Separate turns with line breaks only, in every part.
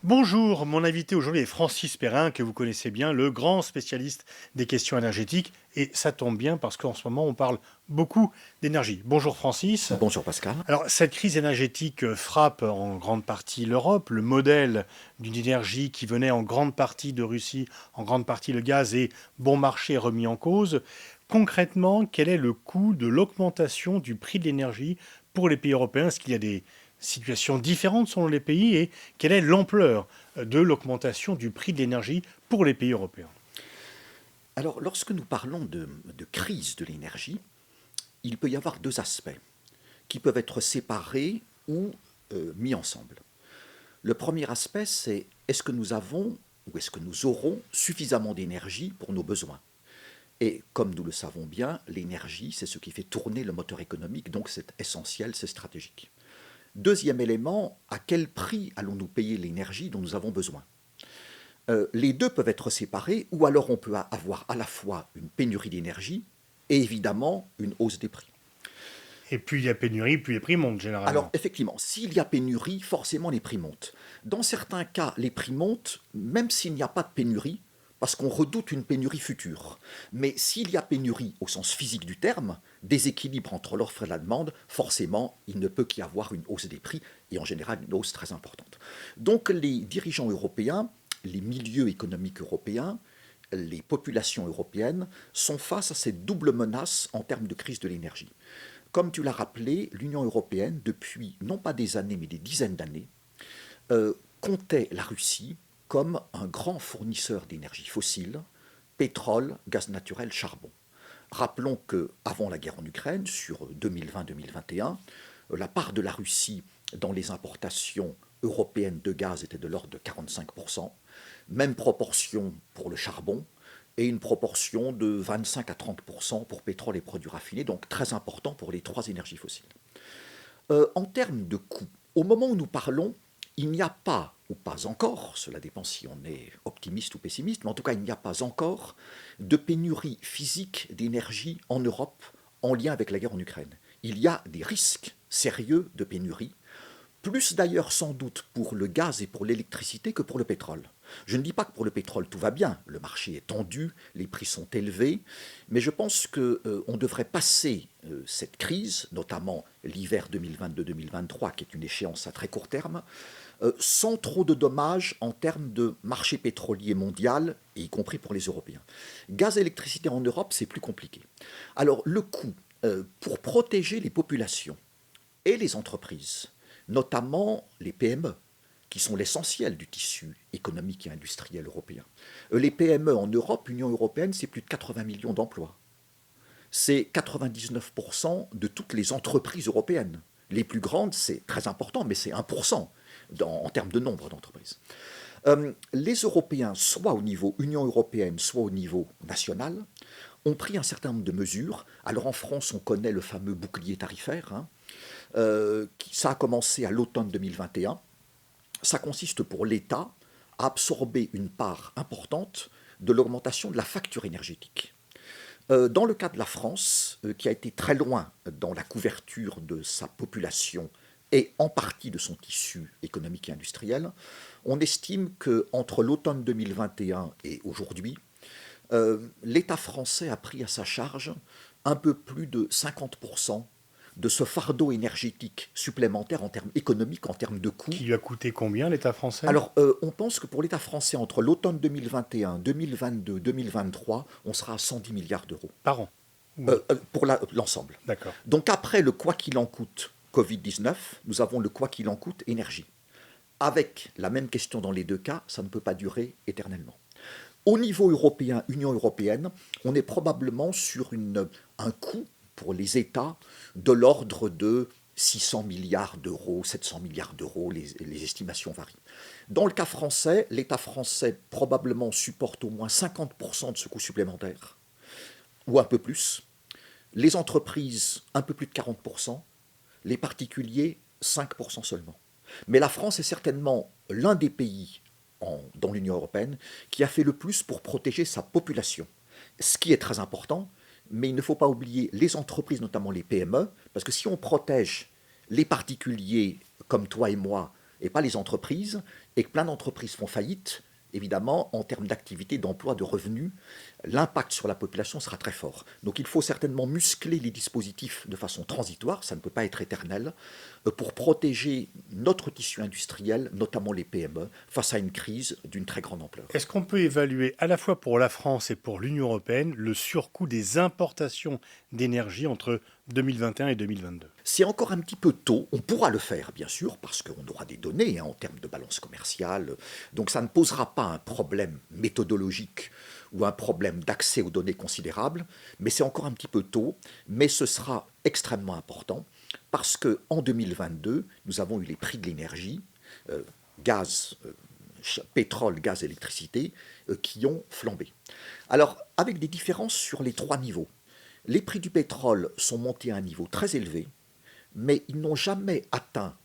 Bonjour, mon invité aujourd'hui est Francis Perrin, que vous connaissez bien, le grand spécialiste des questions énergétiques. Et ça tombe bien parce qu'en ce moment, on parle beaucoup d'énergie. Bonjour Francis.
Bonjour Pascal.
Alors, cette crise énergétique frappe en grande partie l'Europe. Le modèle d'une énergie qui venait en grande partie de Russie, en grande partie le gaz, est bon marché remis en cause. Concrètement, quel est le coût de l'augmentation du prix de l'énergie pour les pays européens? Est-ce qu'il y a des situations différentes selon les pays et quelle est l'ampleur de l'augmentation du prix de l'énergie pour les pays européens?
Alors, lorsque nous parlons de crise de l'énergie, il peut y avoir deux aspects qui peuvent être séparés ou mis ensemble. Le premier aspect, c'est est-ce que nous avons ou est-ce que nous aurons suffisamment d'énergie pour nos besoins? Et comme nous le savons bien, l'énergie, c'est ce qui fait tourner le moteur économique, donc c'est essentiel, c'est stratégique. Deuxième élément, à quel prix allons-nous payer l'énergie dont nous avons besoin? Les deux peuvent être séparés, ou alors on peut avoir à la fois une pénurie d'énergie et évidemment une hausse des prix.
Et plus il y a pénurie, plus les prix montent
Alors
généralement.
effectivement, s'il y a pénurie, forcément les prix montent. Dans certains cas, les prix montent même s'il n'y a pas de pénurie, parce qu'on redoute une pénurie future. Mais s'il y a pénurie au sens physique du terme, déséquilibre entre l'offre et la demande, forcément, il ne peut qu'y avoir une hausse des prix, et en général une hausse très importante. Donc les dirigeants européens, les milieux économiques européens, les populations européennes sont face à cette double menace en termes de crise de l'énergie. Comme tu l'as rappelé, l'Union européenne, depuis non pas des années, mais des dizaines d'années, comptait la Russie comme un grand fournisseur d'énergie fossile, pétrole, gaz naturel, charbon. Rappelons qu'avant la guerre en Ukraine, sur 2020-2021, la part de la Russie dans les importations européennes de gaz était de l'ordre de 45%, même proportion pour le charbon, et une proportion de 25 à 30% pour pétrole et produits raffinés, donc très important pour les trois énergies fossiles. En termes de coûts, au moment où nous parlons, il n'y a pas, ou pas encore, cela dépend si on est optimiste ou pessimiste, mais en tout cas il n'y a pas encore de pénurie physique d'énergie en Europe en lien avec la guerre en Ukraine. Il y a des risques sérieux de pénurie, plus d'ailleurs sans doute pour le gaz et pour l'électricité que pour le pétrole. Je ne dis pas que pour le pétrole tout va bien, le marché est tendu, les prix sont élevés, mais je pense qu'on devrait passer cette crise, notamment l'hiver 2022-2023, qui est une échéance à très court terme, sans trop de dommages en termes de marché pétrolier mondial, et y compris pour les Européens. Gaz et électricité en Europe, c'est plus compliqué. Alors le coût, pour protéger les populations et les entreprises, notamment les PME, qui sont l'essentiel du tissu économique et industriel européen. Les PME en Europe, Union européenne, c'est plus de 80 millions d'emplois. C'est 99% de toutes les entreprises européennes. Les plus grandes, c'est très important, mais c'est 1% en termes de nombre d'entreprises. Les Européens, soit au niveau Union européenne, soit au niveau national, ont pris un certain nombre de mesures. Alors en France, on connaît le fameux bouclier tarifaire. Ça a commencé à l'automne 2021. Ça consiste pour l'État à absorber une part importante de l'augmentation de la facture énergétique. Dans le cas de la France, qui a été très loin dans la couverture de sa population et en partie de son tissu économique et industriel, on estime qu'entre l'automne 2021 et aujourd'hui, l'État français a pris à sa charge un peu plus de 50% de ce fardeau énergétique supplémentaire en termes économiques, en termes de coûts.
Qui lui a coûté combien l'État français?
Alors, on pense que pour l'État français, entre l'automne 2021, 2022, 2023, on sera à 110 milliards d'euros
Par an? Ou-
pour l'ensemble.
D'accord.
Donc après le quoi qu'il en coûte Covid-19, nous avons le quoi qu'il en coûte énergie. Avec la même question dans les deux cas, ça ne peut pas durer éternellement. Au niveau européen, Union européenne, on est probablement sur un coût pour les États de l'ordre de 600 milliards d'euros, 700 milliards d'euros, les estimations varient. Dans le cas français, l'État français probablement supporte au moins 50% de ce coût supplémentaire, ou un peu plus. Les entreprises, un peu plus de 40%, les particuliers, 5% seulement. Mais la France est certainement l'un des pays dans l'Union européenne qui a fait le plus pour protéger sa population. Ce qui est très important, mais il ne faut pas oublier les entreprises, notamment les PME, parce que si on protège les particuliers comme toi et moi, et pas les entreprises, et que plein d'entreprises font faillite, évidemment, en termes d'activité, d'emploi, de revenus, l'impact sur la population sera très fort. Donc il faut certainement muscler les dispositifs de façon transitoire, ça ne peut pas être éternel, pour protéger notre tissu industriel, notamment les PME, face à une crise d'une très grande ampleur.
Est-ce qu'on peut évaluer à la fois pour la France et pour l'Union européenne le surcoût des importations d'énergie entre 2021 et 2022?
C'est encore un petit peu tôt, on pourra le faire bien sûr, parce qu'on aura des données en termes de balance commerciale, donc ça ne posera pas un problème méthodologique ou un problème d'accès aux données considérable, mais c'est encore un petit peu tôt, mais ce sera extrêmement important, parce qu'en 2022, nous avons eu les prix de l'énergie, gaz, pétrole, gaz, électricité, qui ont flambé. Alors, avec des différences sur les 3 niveaux. Les prix du pétrole sont montés à un niveau très élevé, mais ils n'ont jamais atteint,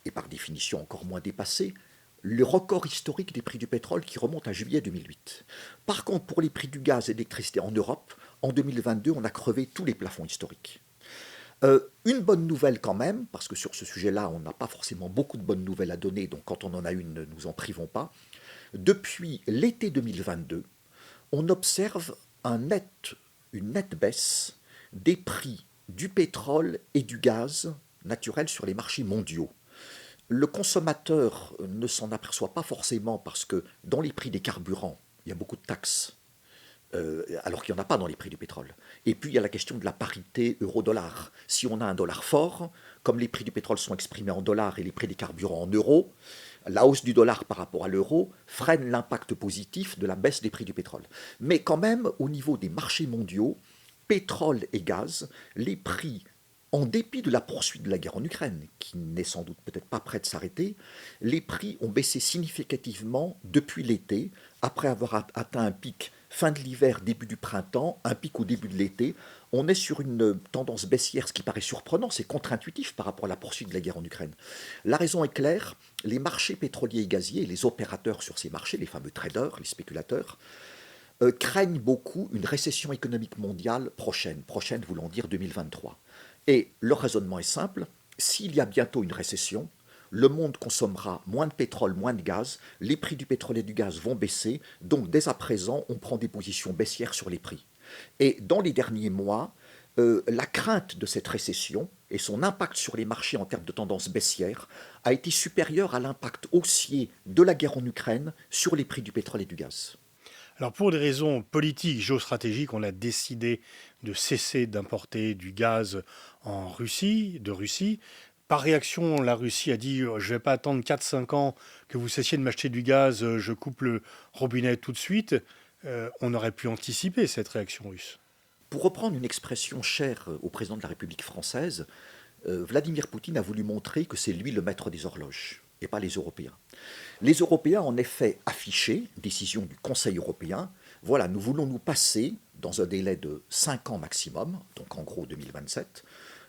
et par définition encore moins dépassé, le record historique des prix du pétrole qui remonte à juillet 2008. Par contre, pour les prix du gaz et de l'électricité en Europe, en 2022, on a crevé tous les plafonds historiques. Une bonne nouvelle quand même, parce que sur ce sujet-là, on n'a pas forcément beaucoup de bonnes nouvelles à donner, donc quand on en a une, ne nous en privons pas. Depuis l'été 2022, on observe une nette baisse des prix du pétrole et du gaz naturel sur les marchés mondiaux. Le consommateur ne s'en aperçoit pas forcément parce que dans les prix des carburants, il y a beaucoup de taxes, alors qu'il n'y en a pas dans les prix du pétrole. Et puis il y a la question de la parité euro-dollar. Si on a un dollar fort, comme les prix du pétrole sont exprimés en dollars et les prix des carburants en euros, la hausse du dollar par rapport à l'euro freine l'impact positif de la baisse des prix du pétrole. Mais quand même, au niveau des marchés mondiaux, pétrole et gaz, les prix, en dépit de la poursuite de la guerre en Ukraine, qui n'est sans doute peut-être pas près de s'arrêter, les prix ont baissé significativement depuis l'été, après avoir atteint un pic fin de l'hiver, début du printemps, un pic au début de l'été. On est sur une tendance baissière, ce qui paraît surprenant, c'est contre-intuitif par rapport à la poursuite de la guerre en Ukraine. La raison est claire, les marchés pétroliers et gaziers, les opérateurs sur ces marchés, les fameux traders, les spéculateurs, craignent beaucoup une récession économique mondiale prochaine voulant dire 2023. Et leur raisonnement est simple, s'il y a bientôt une récession, le monde consommera moins de pétrole, moins de gaz, les prix du pétrole et du gaz vont baisser, donc dès à présent, on prend des positions baissières sur les prix. Et dans les derniers mois, la crainte de cette récession et son impact sur les marchés en termes de tendance baissière a été supérieur à l'impact haussier de la guerre en Ukraine sur les prix du pétrole et du gaz.
Alors pour des raisons politiques, géostratégiques, on a décidé de cesser d'importer du gaz de Russie. Par réaction, la Russie a dit « je ne vais pas attendre 4-5 ans que vous cessiez de m'acheter du gaz, je coupe le robinet tout de suite ». On aurait pu anticiper cette réaction russe.
Pour reprendre une expression chère au président de la République française, Vladimir Poutine a voulu montrer que c'est lui le maître des horloges et pas les Européens. Les Européens, en effet, affiché, décision du Conseil européen, voilà, nous voulons nous passer, dans un délai de 5 ans maximum, donc en gros 2027,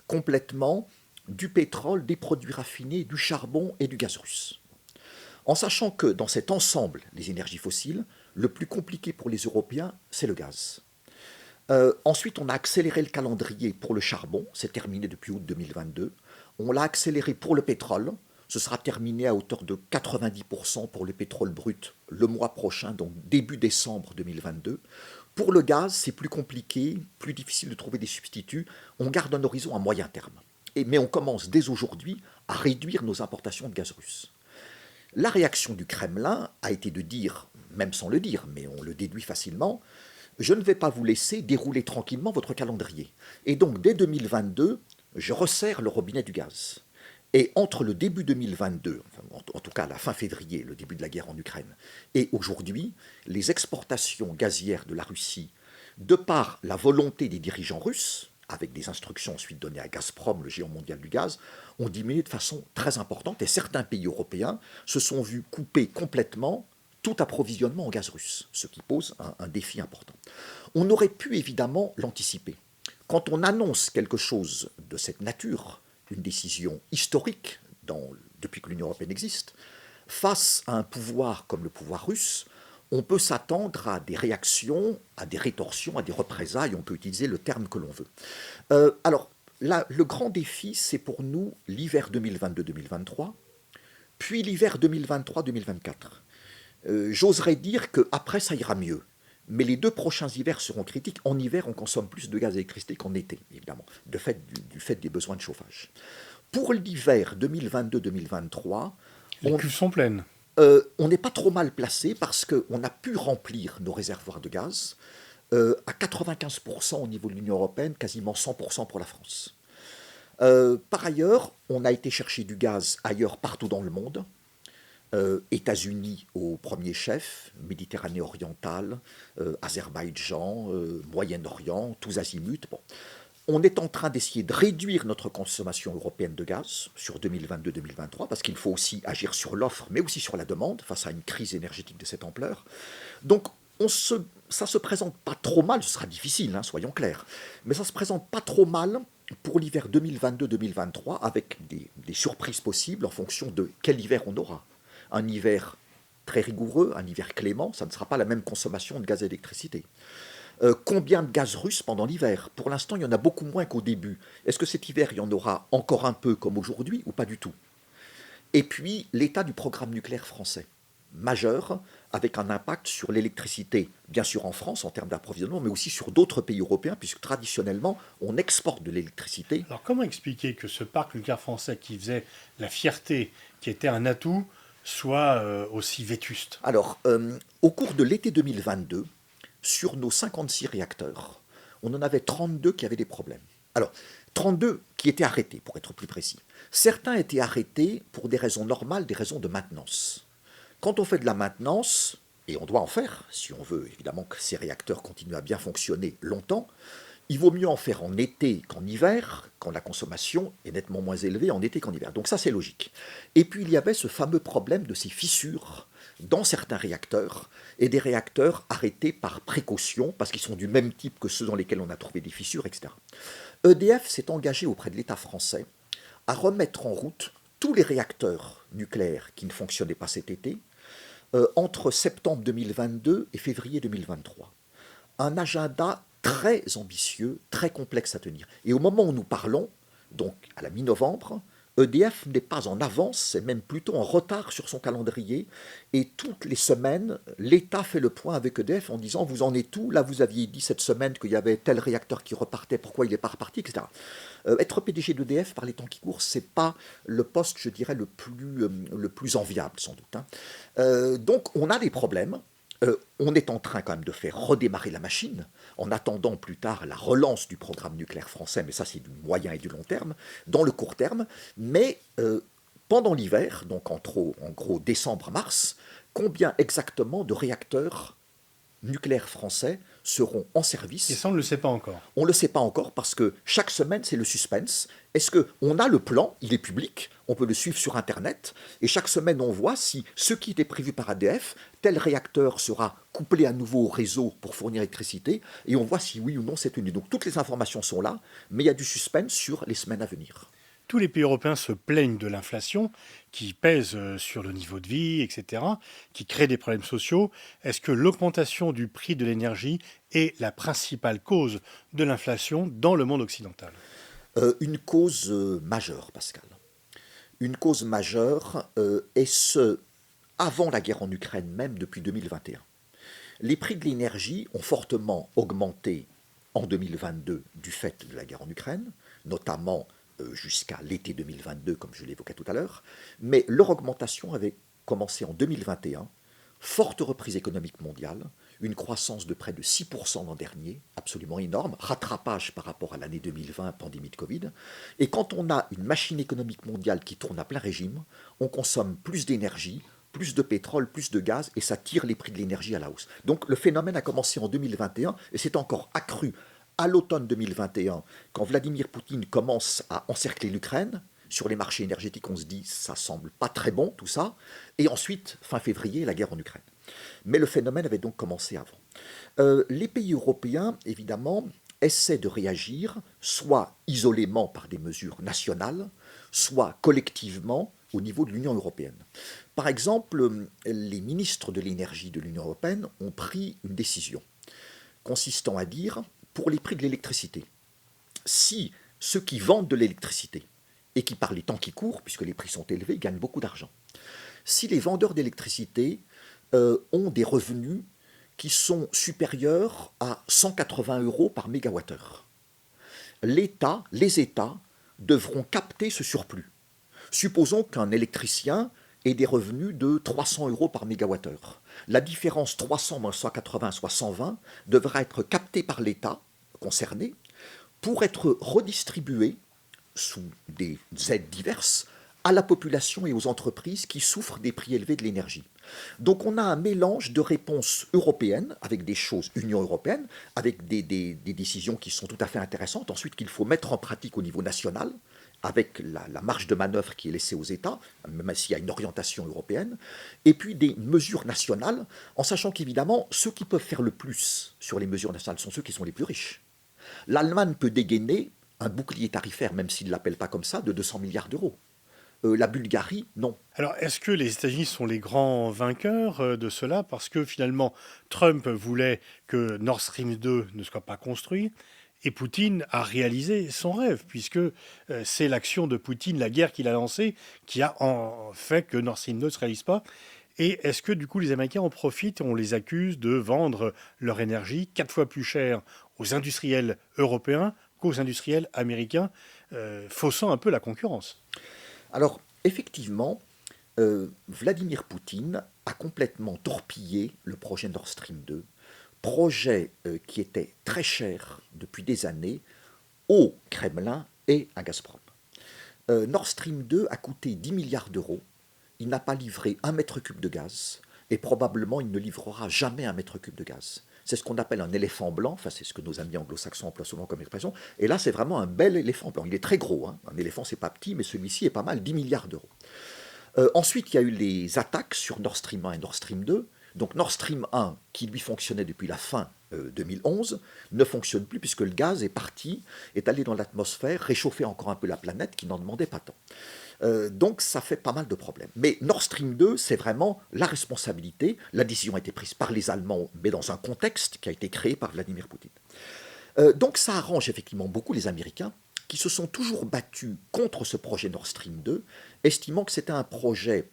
complètement du pétrole, des produits raffinés, du charbon et du gaz russe. En sachant que dans cet ensemble des énergies fossiles, le plus compliqué pour les Européens, c'est le gaz. Ensuite, on a accéléré le calendrier pour le charbon, c'est terminé depuis août 2022. On l'a accéléré pour le pétrole, ce sera terminé à hauteur de 90% pour le pétrole brut le mois prochain, donc début décembre 2022. Pour le gaz, c'est plus compliqué, plus difficile de trouver des substituts. On garde un horizon à moyen terme. Mais on commence dès aujourd'hui à réduire nos importations de gaz russe. La réaction du Kremlin a été de dire, même sans le dire, mais on le déduit facilement, je ne vais pas vous laisser dérouler tranquillement votre calendrier. Et donc, dès 2022, je resserre le robinet du gaz. Et entre le début 2022, en tout cas la fin février, le début de la guerre en Ukraine, et aujourd'hui, les exportations gazières de la Russie, de par la volonté des dirigeants russes, avec des instructions ensuite données à Gazprom, le géant mondial du gaz, ont diminué de façon très importante. Et certains pays européens se sont vus couper complètement tout approvisionnement en gaz russe, ce qui pose un défi important. On aurait pu évidemment l'anticiper. Quand on annonce quelque chose de cette nature, une décision historique depuis que l'Union européenne existe, face à un pouvoir comme le pouvoir russe, on peut s'attendre à des réactions, à des rétorsions, à des représailles, on peut utiliser le terme que l'on veut. Alors, là, le grand défi, c'est pour nous l'hiver 2022-2023, puis l'hiver 2023-2024. J'oserais dire qu'après, ça ira mieux. Mais les 2 prochains hivers seront critiques. En hiver, on consomme plus de gaz et d'électricité qu'en été, évidemment, du fait des besoins de chauffage. Pour l'hiver 2022-2023,
Les cuves sont pleines.
on n'est pas trop mal placé parce qu'on a pu remplir nos réservoirs de gaz à 95% au niveau de l'Union européenne, quasiment 100% pour la France. Par ailleurs, on a été chercher du gaz ailleurs partout dans le monde. États-Unis au premier chef, Méditerranée orientale, Azerbaïdjan, Moyen-Orient, tous azimuts. Bon. On est en train d'essayer de réduire notre consommation européenne de gaz sur 2022-2023, parce qu'il faut aussi agir sur l'offre, mais aussi sur la demande, face à une crise énergétique de cette ampleur. Donc, ça se présente pas trop mal, ce sera difficile, hein, soyons clairs, mais ça se présente pas trop mal pour l'hiver 2022-2023, avec des surprises possibles en fonction de quel hiver on aura. Un hiver très rigoureux, un hiver clément, ça ne sera pas la même consommation de gaz et d'électricité. Combien de gaz russe pendant l'hiver? Pour l'instant, il y en a beaucoup moins qu'au début. Est-ce que cet hiver, il y en aura encore un peu comme aujourd'hui ou pas du tout? Et puis, l'état du programme nucléaire français, majeur, avec un impact sur l'électricité, bien sûr en France en termes d'approvisionnement, mais aussi sur d'autres pays européens, puisque traditionnellement, on exporte de l'électricité.
Alors comment expliquer que ce parc nucléaire français qui faisait la fierté, qui était un atout, soit aussi vétuste?
Alors, au cours de l'été 2022, sur nos 56 réacteurs, on en avait 32 qui avaient des problèmes. Alors, 32 qui étaient arrêtés, pour être plus précis. Certains étaient arrêtés pour des raisons normales, des raisons de maintenance. Quand on fait de la maintenance, et on doit en faire, si on veut évidemment que ces réacteurs continuent à bien fonctionner longtemps, il vaut mieux en faire en été qu'en hiver, quand la consommation est nettement moins élevée en été qu'en hiver. Donc ça, c'est logique. Et puis, il y avait ce fameux problème de ces fissures dans certains réacteurs, et des réacteurs arrêtés par précaution, parce qu'ils sont du même type que ceux dans lesquels on a trouvé des fissures, etc. EDF s'est engagé auprès de l'État français à remettre en route tous les réacteurs nucléaires qui ne fonctionnaient pas cet été, entre septembre 2022 et février 2023. Un agenda très ambitieux, très complexe à tenir. Et au moment où nous parlons, donc à la mi-novembre, EDF n'est pas en avance, c'est même plutôt en retard sur son calendrier. Et toutes les semaines, l'État fait le point avec EDF en disant « Vous en êtes où? Là, vous aviez dit cette semaine qu'il y avait tel réacteur qui repartait, pourquoi il n'est pas reparti, etc. » Être PDG d'EDF par les temps qui courent, c'est pas le poste, je dirais, le plus enviable, sans doute. Hein. Donc, on a des problèmes. On est en train quand même de faire redémarrer la machine, en attendant plus tard la relance du programme nucléaire français, mais ça c'est du moyen et du long terme, dans le court terme, mais pendant l'hiver, donc en gros décembre-mars, combien exactement de réacteurs nucléaires français seront en service?
Et ça, on ne le sait pas encore.
On ne le sait pas encore parce que chaque semaine, c'est le suspense. Est-ce qu'on a le plan? Il est public, on peut le suivre sur Internet. Et chaque semaine, on voit si ce qui était prévu par ADF, tel réacteur sera couplé à nouveau au réseau pour fournir l'électricité. Et on voit si oui ou non c'est tenu. Donc toutes les informations sont là, mais il y a du suspense sur les semaines à venir.
Tous les pays européens se plaignent de l'inflation qui pèse sur le niveau de vie, etc., qui crée des problèmes sociaux. Est-ce que l'augmentation du prix de l'énergie est la principale cause de l'inflation dans le monde occidental?
Une cause majeure, Pascal. Une cause majeure, et ce, avant la guerre en Ukraine même, depuis 2021. Les prix de l'énergie ont fortement augmenté en 2022 du fait de la guerre en Ukraine, notamment jusqu'à l'été 2022, comme je l'évoquais tout à l'heure, mais leur augmentation avait commencé en 2021, forte reprise économique mondiale, une croissance de près de 6% l'an dernier, absolument énorme, rattrapage par rapport à l'année 2020, pandémie de Covid. Et quand on a une machine économique mondiale qui tourne à plein régime, on consomme plus d'énergie, plus de pétrole, plus de gaz, et ça tire les prix de l'énergie à la hausse. Donc le phénomène a commencé en 2021 et s'est encore accru à l'automne 2021, quand Vladimir Poutine commence à encercler l'Ukraine. Sur les marchés énergétiques, on se dit ça semble pas très bon tout ça. Et ensuite, fin février, la guerre en Ukraine. Mais le phénomène avait donc commencé avant. Les pays européens, évidemment, essaient de réagir, soit isolément par des mesures nationales, soit collectivement au niveau de l'Union européenne. Par exemple, les ministres de l'énergie de l'Union européenne ont pris une décision consistant à dire, pour les prix de l'électricité, si ceux qui vendent de l'électricité et qui, par les temps qui courent, puisque les prix sont élevés, gagnent beaucoup d'argent. Si les vendeurs d'électricité ont des revenus qui sont supérieurs à 180 euros par mégawattheure, les États devront capter ce surplus. Supposons qu'un électricien ait des revenus de 300 euros par mégawattheure. La différence 300 moins 180 soit 120 devra être captée par l'État concerné pour être redistribuée sous des aides diverses à la population et aux entreprises qui souffrent des prix élevés de l'énergie. Donc on a un mélange de réponses européennes, avec des choses Union européenne, avec des décisions qui sont tout à fait intéressantes, ensuite qu'il faut mettre en pratique au niveau national, avec la marge de manœuvre qui est laissée aux États, même s'il y a une orientation européenne, et puis des mesures nationales, en sachant qu'évidemment, ceux qui peuvent faire le plus sur les mesures nationales sont ceux qui sont les plus riches. L'Allemagne peut dégainer un bouclier tarifaire, même s'il ne l'appelle pas comme ça, de 200 milliards d'euros. La Bulgarie, non.
Alors, est-ce que les États-Unis sont les grands vainqueurs de cela? Parce que finalement, Trump voulait que Nord Stream 2 ne soit pas construit. Et Poutine a réalisé son rêve, puisque c'est l'action de Poutine, la guerre qu'il a lancée, qui a en fait que Nord Stream 2 ne se réalise pas. Et est-ce que du coup les Américains en profitent et on les accuse de vendre leur énergie 4 fois plus cher aux industriels européens qu'aux industriels américains, faussant un peu la concurrence?
Alors, effectivement, Vladimir Poutine a complètement torpillé le projet Nord Stream 2, projet qui était très cher depuis des années au Kremlin et à Gazprom. Nord Stream 2 a coûté 10 milliards d'euros, il n'a pas livré un mètre cube de gaz, et probablement il ne livrera jamais un mètre cube de gaz. C'est ce qu'on appelle un éléphant blanc, enfin c'est ce que nos amis anglo-saxons emploient souvent comme expression, et là c'est vraiment un bel éléphant blanc. Il est très gros, hein. Un éléphant c'est pas petit, mais celui-ci est pas mal, 10 milliards d'euros. Ensuite, il y a eu les attaques sur Nord Stream 1 et Nord Stream 2. Donc Nord Stream 1, qui lui fonctionnait depuis la fin 2011, ne fonctionne plus puisque le gaz est parti, est allé dans l'atmosphère, réchauffer encore un peu la planète qui n'en demandait pas tant. Donc ça fait pas mal de problèmes. Mais Nord Stream 2, c'est vraiment la responsabilité. La décision a été prise par les Allemands, mais dans un contexte qui a été créé par Vladimir Poutine. Donc ça arrange effectivement beaucoup les Américains, qui se sont toujours battus contre ce projet Nord Stream 2, estimant que c'était un projet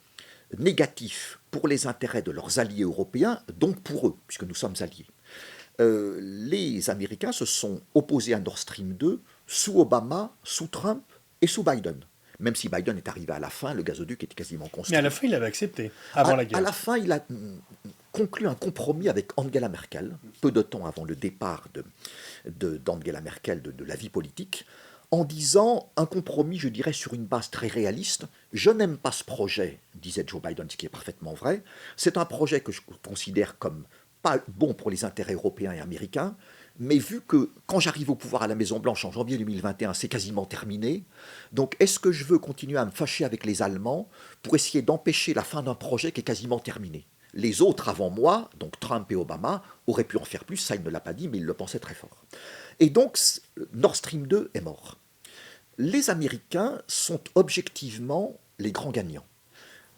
négatif pour les intérêts de leurs alliés européens, donc pour eux, puisque nous sommes alliés. Les Américains se sont opposés à Nord Stream 2 sous Obama, sous Trump et sous Biden. Même si Biden est arrivé à la fin, le gazoduc était quasiment construit.
Mais à la fin, il avait accepté, avant la guerre.
À la fin, il a conclu un compromis avec Angela Merkel, peu de temps avant le départ d'Angela Merkel de la vie politique, en disant un compromis, je dirais, sur une base très réaliste. Je n'aime pas ce projet, disait Joe Biden, ce qui est parfaitement vrai. C'est un projet que je considère comme pas bon pour les intérêts européens et américains, mais vu que quand j'arrive au pouvoir à la Maison-Blanche en janvier 2021, c'est quasiment terminé, donc est-ce que je veux continuer à me fâcher avec les Allemands pour essayer d'empêcher la fin d'un projet qui est quasiment terminé? Les autres avant moi, donc Trump et Obama, auraient pu en faire plus, ça il ne l'a pas dit, mais il le pensait très fort. Et donc Nord Stream 2 est mort. Les Américains sont objectivement les grands gagnants.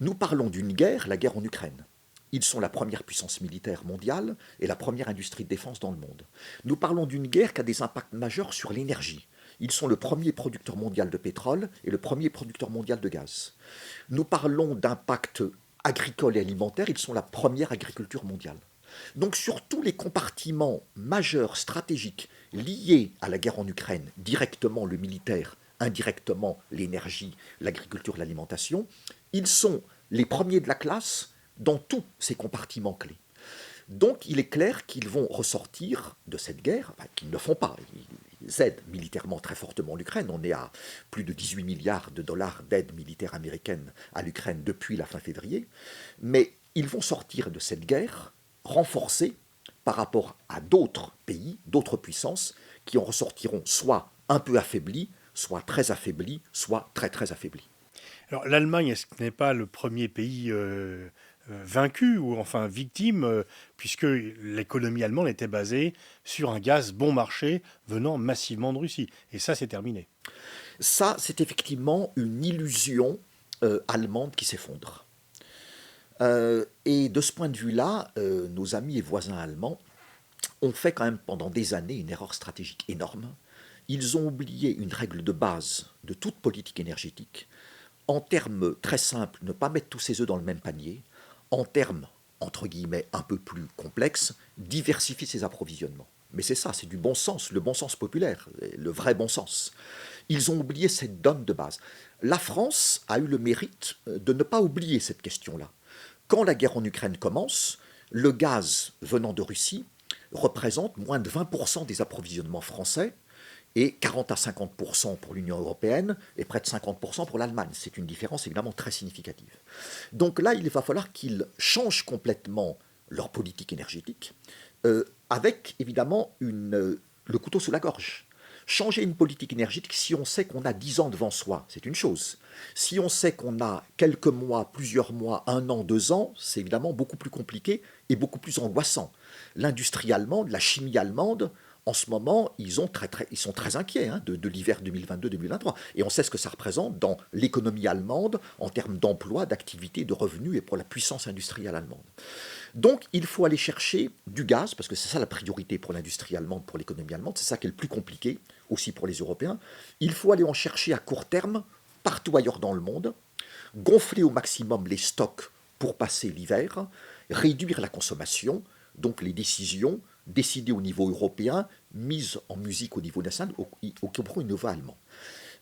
Nous parlons d'une guerre, la guerre en Ukraine. Ils sont la première puissance militaire mondiale et la première industrie de défense dans le monde. Nous parlons d'une guerre qui a des impacts majeurs sur l'énergie. Ils sont le premier producteur mondial de pétrole et le premier producteur mondial de gaz. Nous parlons d'impact agricole et alimentaire, ils sont la première agriculture mondiale. Donc sur tous les compartiments majeurs stratégiques liés à la guerre en Ukraine, directement le militaire, indirectement l'énergie, l'agriculture, l'alimentation, ils sont les premiers de la classe dans tous ces compartiments clés. Donc il est clair qu'ils vont ressortir de cette guerre, enfin, qu'ils ne font pas. Ils aident militairement très fortement l'Ukraine. On est à plus de 18 milliards de dollars d'aide militaire américaine à l'Ukraine depuis la fin février. Mais ils vont sortir de cette guerre renforcés par rapport à d'autres pays, d'autres puissances, qui en ressortiront soit un peu affaiblis, soit très affaiblis, soit très très affaiblis.
Alors l'Allemagne, est-ce que n'est pas le premier pays vaincu ou enfin victime, puisque l'économie allemande était basée sur un gaz bon marché venant massivement de Russie. Et ça, c'est terminé.
Ça, c'est effectivement une illusion allemande qui s'effondre. Et de ce point de vue-là, nos amis et voisins allemands ont fait quand même pendant des années une erreur stratégique énorme. Ils ont oublié une règle de base de toute politique énergétique. En termes très simples, ne pas mettre tous ses œufs dans le même panier. En termes, entre guillemets, un peu plus complexes, diversifier ses approvisionnements. Mais c'est ça, c'est du bon sens, le bon sens populaire, le vrai bon sens. Ils ont oublié cette donne de base. La France a eu le mérite de ne pas oublier cette question-là. Quand la guerre en Ukraine commence, le gaz venant de Russie représente moins de 20% des approvisionnements français et 40 à 50% pour l'Union européenne et près de 50% pour l'Allemagne. C'est une différence évidemment très significative. Donc là, il va falloir qu'ils changent complètement leur politique énergétique avec évidemment le couteau sous la gorge. Changer une politique énergétique, si on sait qu'on a 10 ans devant soi, c'est une chose. Si on sait qu'on a quelques mois, plusieurs mois, 1 an, 2 ans, c'est évidemment beaucoup plus compliqué et beaucoup plus angoissant. L'industrie allemande, la chimie allemande, en ce moment, ils sont très inquiets de l'hiver 2022-2023. Et on sait ce que ça représente dans l'économie allemande en termes d'emploi, d'activité, de revenus et pour la puissance industrielle allemande. Donc, il faut aller chercher du gaz, parce que c'est ça la priorité pour l'industrie allemande, pour l'économie allemande, c'est ça qui est le plus compliqué, aussi pour les Européens. Il faut aller en chercher à court terme, partout ailleurs dans le monde, gonfler au maximum les stocks pour passer l'hiver, réduire la consommation, donc les décisions décidées au niveau européen, mises en musique au niveau national, au niveau allemand.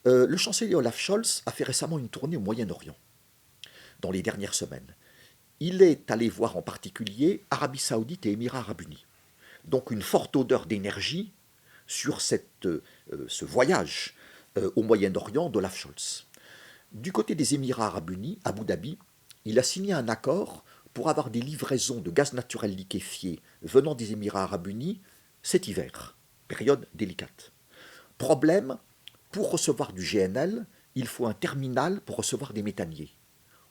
Le chancelier Olaf Scholz a fait récemment une tournée au Moyen-Orient, dans les dernières semaines. Il est allé voir en particulier Arabie Saoudite et Émirats Arabes Unis. Donc une forte odeur d'énergie sur ce voyage au Moyen-Orient d'Olaf Scholz. Du côté des Émirats Arabes Unis, Abu Dhabi, il a signé un accord pour avoir des livraisons de gaz naturel liquéfié venant des Émirats Arabes Unis cet hiver, période délicate. Problème, pour recevoir du GNL, il faut un terminal pour recevoir des méthaniers.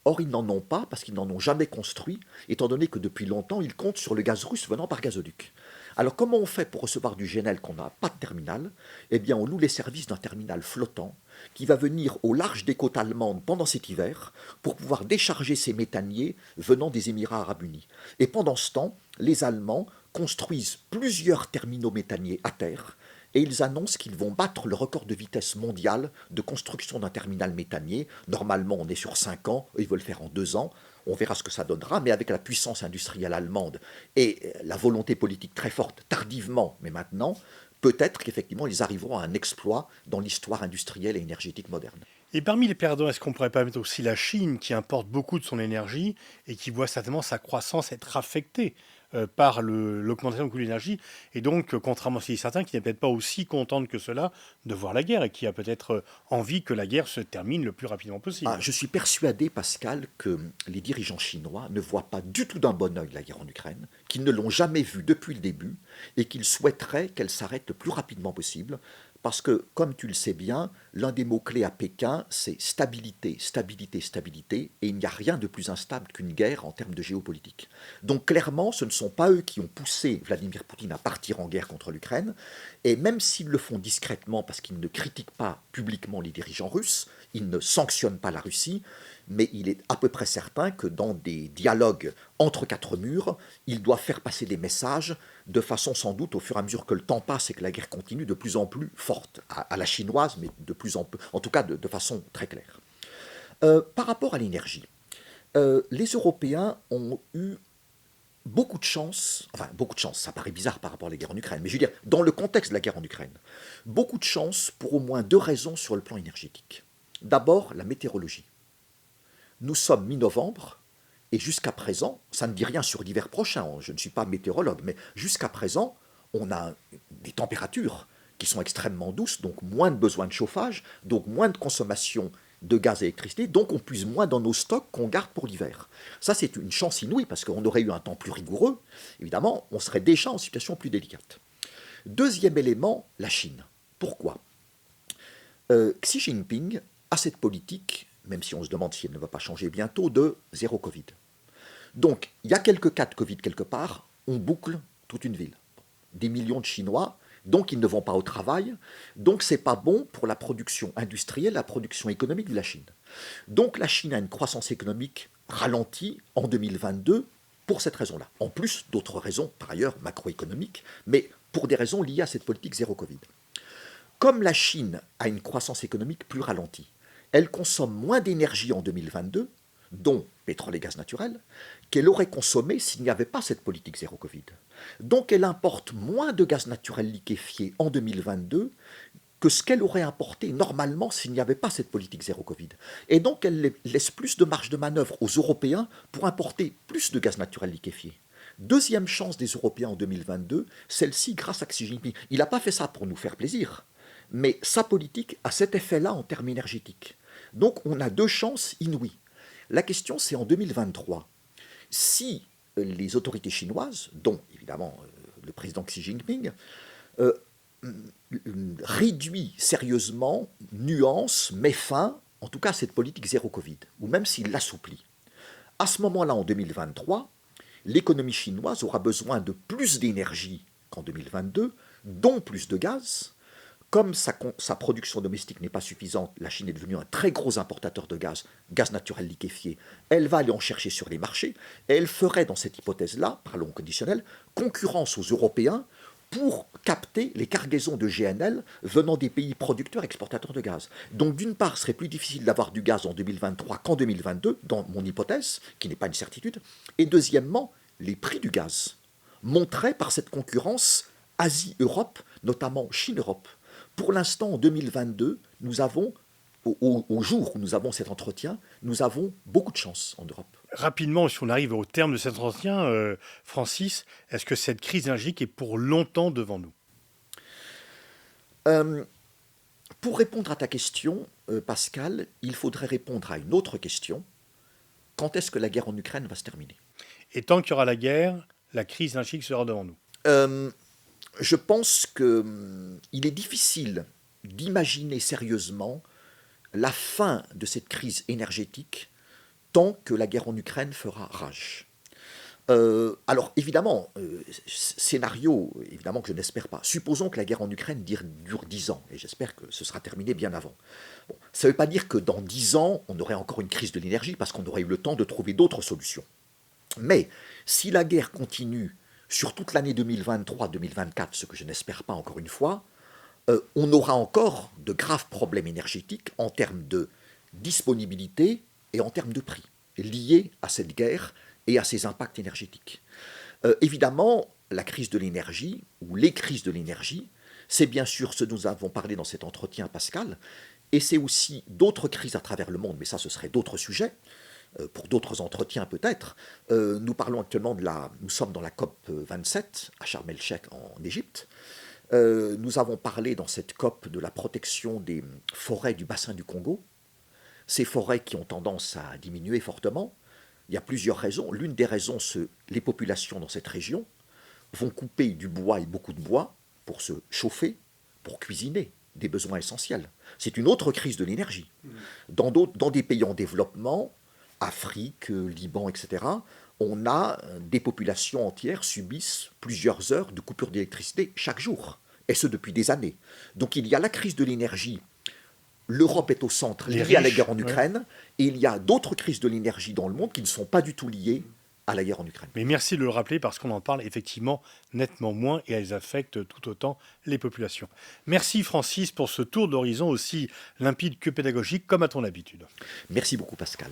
Or, ils n'en ont pas parce qu'ils n'en ont jamais construit, étant donné que depuis longtemps, ils comptent sur le gaz russe venant par gazoduc. Alors, comment on fait pour recevoir du GNL qu'on n'a pas de terminal? Eh bien, on loue les services d'un terminal flottant qui va venir au large des côtes allemandes pendant cet hiver pour pouvoir décharger ces méthaniers venant des Émirats Arabes Unis. Et pendant ce temps, les Allemands construisent plusieurs terminaux méthaniers à terre et ils annoncent qu'ils vont battre le record de vitesse mondial de construction d'un terminal méthanier. Normalement, on est sur 5 ans, eux, ils veulent le faire en 2 ans. On verra ce que ça donnera, mais avec la puissance industrielle allemande et la volonté politique très forte, tardivement, mais maintenant, peut-être qu'effectivement, ils arriveront à un exploit dans l'histoire industrielle et énergétique moderne.
Et parmi les perdants, est-ce qu'on pourrait pas mettre aussi la Chine qui importe beaucoup de son énergie et qui voit certainement sa croissance être affectée par l'augmentation du coût de l'énergie et donc, contrairement à ce qui est certain, qui n'est peut-être pas aussi contente que cela de voir la guerre et qui a peut-être envie que la guerre se termine le plus rapidement possible.
Je suis persuadé, Pascal, que les dirigeants chinois ne voient pas du tout d'un bon œil la guerre en Ukraine, qu'ils ne l'ont jamais vue depuis le début et qu'ils souhaiteraient qu'elle s'arrête le plus rapidement possible. Parce que, comme tu le sais bien, l'un des mots-clés à Pékin, c'est stabilité, stabilité, stabilité, et il n'y a rien de plus instable qu'une guerre en termes de géopolitique. Donc clairement, ce ne sont pas eux qui ont poussé Vladimir Poutine à partir en guerre contre l'Ukraine, et même s'ils le font discrètement parce qu'ils ne critiquent pas publiquement les dirigeants russes, ils ne sanctionnent pas la Russie, mais il est à peu près certain que dans des dialogues entre quatre murs, il doit faire passer des messages de façon sans doute, au fur et à mesure que le temps passe et que la guerre continue, de plus en plus forte, à la chinoise, mais de plus en plus, en tout cas de façon très claire. Par rapport à l'énergie, les Européens ont eu beaucoup de chance, enfin beaucoup de chance, ça paraît bizarre par rapport à la guerre en Ukraine, mais je veux dire, dans le contexte de la guerre en Ukraine, beaucoup de chance pour au moins 2 raisons sur le plan énergétique. D'abord, la météorologie. Nous sommes mi-novembre, et jusqu'à présent, ça ne dit rien sur l'hiver prochain, je ne suis pas météorologue, mais jusqu'à présent, on a des températures qui sont extrêmement douces, donc moins de besoin de chauffage, donc moins de consommation de gaz et d'électricité, donc on puise moins dans nos stocks qu'on garde pour l'hiver. Ça, c'est une chance inouïe, parce qu'on aurait eu un temps plus rigoureux, évidemment, on serait déjà en situation plus délicate. Deuxième élément, la Chine. Pourquoi Xi Jinping a cette politique, même si on se demande si elle ne va pas changer bientôt, de zéro Covid. Donc, il y a quelques cas de Covid quelque part, on boucle toute une ville. Des millions de Chinois, donc ils ne vont pas au travail, donc c'est pas bon pour la production industrielle, la production économique de la Chine. Donc la Chine a une croissance économique ralentie en 2022 pour cette raison-là. En plus d'autres raisons, par ailleurs, macroéconomiques, mais pour des raisons liées à cette politique zéro Covid. Comme la Chine a une croissance économique plus ralentie, elle consomme moins d'énergie en 2022, dont pétrole et gaz naturel, qu'elle aurait consommé s'il n'y avait pas cette politique zéro Covid. Donc elle importe moins de gaz naturel liquéfié en 2022 que ce qu'elle aurait importé normalement s'il n'y avait pas cette politique zéro Covid. Et donc elle laisse plus de marge de manœuvre aux Européens pour importer plus de gaz naturel liquéfié. Deuxième chance des Européens en 2022, celle-ci grâce à Xi Jinping. Il n'a pas fait ça pour nous faire plaisir, mais sa politique a cet effet-là en termes énergétiques. Donc on a deux chances inouïes. La question c'est en 2023, si les autorités chinoises, dont évidemment le président Xi Jinping, réduit sérieusement, nuance, met fin, en tout cas à cette politique zéro Covid, ou même s'il l'assouplit. À ce moment-là, en 2023, l'économie chinoise aura besoin de plus d'énergie qu'en 2022, dont plus de gaz. Comme sa production domestique n'est pas suffisante, la Chine est devenue un très gros importateur de gaz, gaz naturel liquéfié. Elle va aller en chercher sur les marchés et elle ferait, dans cette hypothèse-là, parlons conditionnel, concurrence aux Européens pour capter les cargaisons de GNL venant des pays producteurs et exportateurs de gaz. Donc d'une part, ce serait plus difficile d'avoir du gaz en 2023 qu'en 2022, dans mon hypothèse, qui n'est pas une certitude. Et deuxièmement, les prix du gaz monteraient par cette concurrence Asie-Europe, notamment Chine-Europe. Pour l'instant, en 2022, nous avons, au jour où nous avons cet entretien, nous avons beaucoup de chance en Europe.
Rapidement, si on arrive au terme de cet entretien, Francis, est-ce que cette crise énergétique est pour longtemps devant nous ?
Pour répondre à ta question, Pascal, il faudrait répondre à une autre question. Quand est-ce que la guerre en Ukraine va se terminer ?
Et tant qu'il y aura la guerre, la crise énergétique sera devant nous.
Je pense qu'il est difficile d'imaginer sérieusement la fin de cette crise énergétique tant que la guerre en Ukraine fera rage. Alors évidemment, scénario évidemment que je n'espère pas. Supposons que la guerre en Ukraine dure 10 ans, et j'espère que ce sera terminé bien avant. Bon, ça ne veut pas dire que dans 10 ans, on aurait encore une crise de l'énergie, parce qu'on aurait eu le temps de trouver d'autres solutions. Mais si la guerre continue sur toute l'année 2023-2024, ce que je n'espère pas encore une fois, on aura encore de graves problèmes énergétiques en termes de disponibilité et en termes de prix, liés à cette guerre et à ses impacts énergétiques. Évidemment, la crise de l'énergie, ou les crises de l'énergie, c'est bien sûr ce dont nous avons parlé dans cet entretien, Pascal, et c'est aussi d'autres crises à travers le monde, mais ça, ce serait d'autres sujets, pour d'autres entretiens peut-être. Nous parlons actuellement nous sommes dans la COP 27 à Sharm el-Sheikh en Égypte. Nous avons parlé dans cette COP de la protection des forêts du bassin du Congo. Ces forêts qui ont tendance à diminuer fortement. Il y a plusieurs raisons. L'une des raisons, c'est que les populations dans cette région vont couper du bois et beaucoup de bois pour se chauffer, pour cuisiner, des besoins essentiels. C'est une autre crise de l'énergie. Dans des pays en développement, Afrique, Liban, etc., on a des populations entières subissent plusieurs heures de coupure d'électricité chaque jour, et ce depuis des années. Donc il y a la crise de l'énergie. L'Europe est au centre, liée à la guerre en Ukraine, et il y a d'autres crises de l'énergie dans le monde qui ne sont pas du tout liées à la guerre en Ukraine.
Mais merci de le rappeler parce qu'on en parle effectivement nettement moins et elles affectent tout autant les populations. Merci Francis pour ce tour d'horizon aussi limpide que pédagogique comme à ton habitude.
Merci beaucoup Pascal.